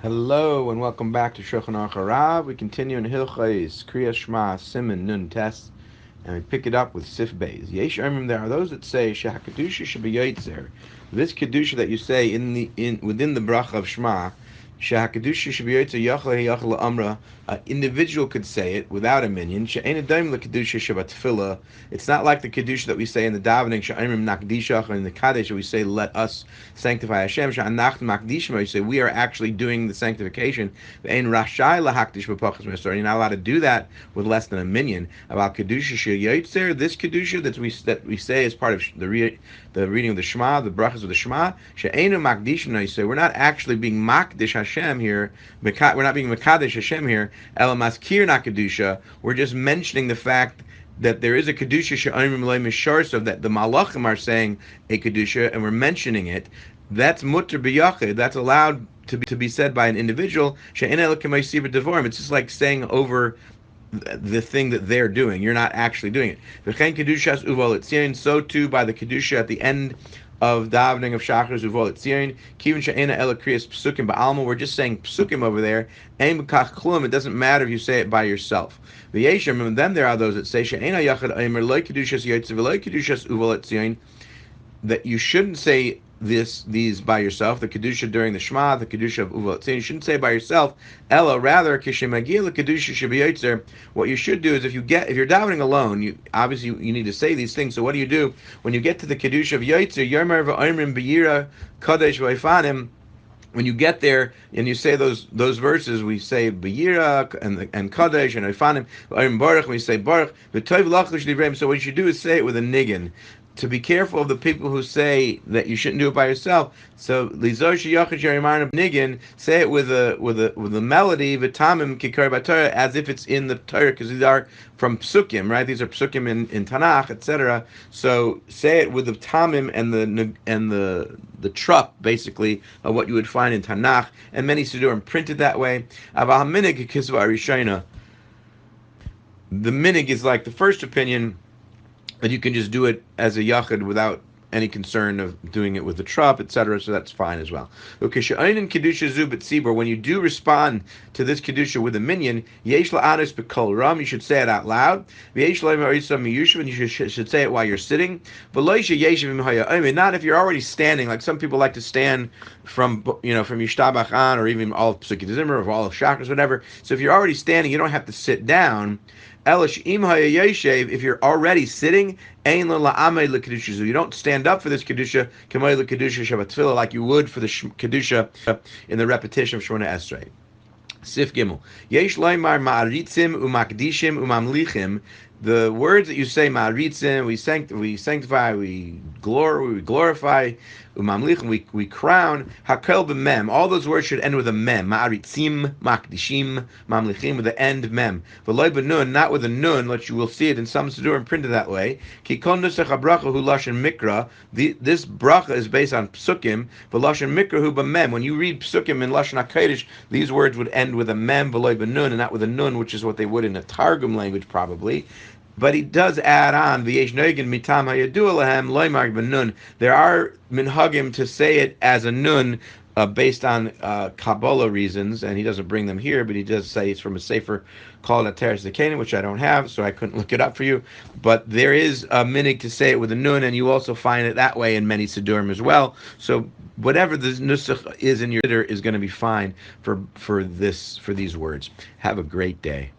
Hello and welcome back to Shulchan Aruch HaRav. We continue in Hilchos Kriya Shmah Siman Nun Tes, and we pick it up with Sif Beis. Yesh Omrim, there are those that say Shehakadusha should be Yotzer. This kedusha that you say within the Brocha of Shmah, Shehakadusha should be Yotzer Yachal Yachal Amra. Individual could say it without a minion. She'ein Adaim LeKedusha Shabbat Tefillah. It's not like the kedusha that we say in the davening She'omrim Nakdishach, and in the Kaddish we say let us sanctify Hashem. She'anach Makdishma, you say we are actually doing the sanctification. Ve'ein Rashai LaHakdish B'Pachas Mesor. You're not allowed to do that with less than a minion. About kedusha She'yotzer, this kedusha that we say is part of the reading of the Shema, the brachas of the Shema. She'einu Makdishma, you say we're not actually being Makdish Hashem here. We're not being Makadesh Hashem here. Elamaskir na kedusha. We're just mentioning the fact that there is a kedusha she'omrim lo mishar, so that the malachim are saying a kedusha, and we're mentioning it. That's mutter b'yachid. That's allowed to be said by an individual. She'ein elokim ha'yisibur devorim. It's just like saying over the thing that they're doing. You're not actually doing it. V'chein kedushas uvol etzion. So too by the kedusha at the end of davening of Shachar Zuvol Etzion, Kivin She'ena Ela Kriyas Psukim Ba'alma. We're just saying Psukim over there. Ein B'kach Klum. It doesn't matter if you say it by yourself. V'yeshem, and then there are those that say She'ena Yachad Eimer Lo Kedushas Yotzer V'Lo Kedushas Uvol Etzion, that you shouldn't say these by yourself, the kedusha during the Shema, the kedusha of Uval Tzin. You shouldn't say by yourself. Ella, rather, kishemagil kedusha shebiyotzer. What you should do is if you're davening alone, you need to say these things. So what do? When you get to the kedusha of Yotzer, Yomer v'Omrim b'Yira Kadesh v'Ifanim. When you get there and you say those verses, we say B'Yira and Kadesh and Ifanim, Baruch, we say Baruch, V'Tov Lachlish Livrem. So what you should do is say it with a niggin. To be careful of the people who say that you shouldn't do it by yourself. So Lizor Sheyachid Yerimarna Niggin, say it with a melody, V'Tamim Kikar B'Torah, as if it's in the Torah, because these are from Psukim, right? These are Psukim in Tanakh, etc. So say it with the Tamim and the trup, basically, of what you would find in Tanakh, and many Sidurim printed that way. Avah Minig Kisva Rishayna. The minig is like the first opinion, that you can just do it as a yachid without any concern of doing it with the trup, etc. So that's fine as well. Okay, she'oinin kedusha zu b'tzibur. When you do respond to this kedusha with a minion, yesh la'anus b'kol ram. You should say it out loud. Yesh la'arisa miyushav. And you should say it while you're sitting. V'lo yeshiv imhaya. I mean, not if you're already standing. Like some people like to stand from Yishtabach on, or even all of Pesukei Zimmer, or all of Shachars, whatever. So if you're already standing, you don't have to sit down. If you're already sitting, you don't stand up for this kedusha like you would for the kedusha in the repetition of Shmona Esrei. Sif Gimel. Yesh loymar ma'aritzim umakdishim umamlichim. The words that you say, ma'aritzim, we sanctify, we glorify, umamlichim, we crown, hakel b'mem. All those words should end with a mem. Ma'aritzim, makdishim, mamlichim, with the end mem. V'loy b'nun, not with a nun, which you will see it in some Sidurim printed that way. Ki kol nusach habracha hu lashon mikra. This bracha is based on psukim. V'lashon mikra hu b'mem. When you read psukim in lashon hakodesh, these words would end with a mem, v'loy b'nun, and not with a nun, which is what they would in a Targum language probably. But he does add on, v'yesh noigin mitam hayadu alahem loymar b'nun. There are minhagim to say it as a nun, based on Kabbalah reasons, and he doesn't bring them here, but he does say it's from a sefer called Ateres Zekanim, which I don't have, so I couldn't look it up for you. But there is a minig to say it with a nun, and you also find it that way in many Sidurim as well. So whatever the nusach is in your Siddur is going to be fine for these words. Have a great day.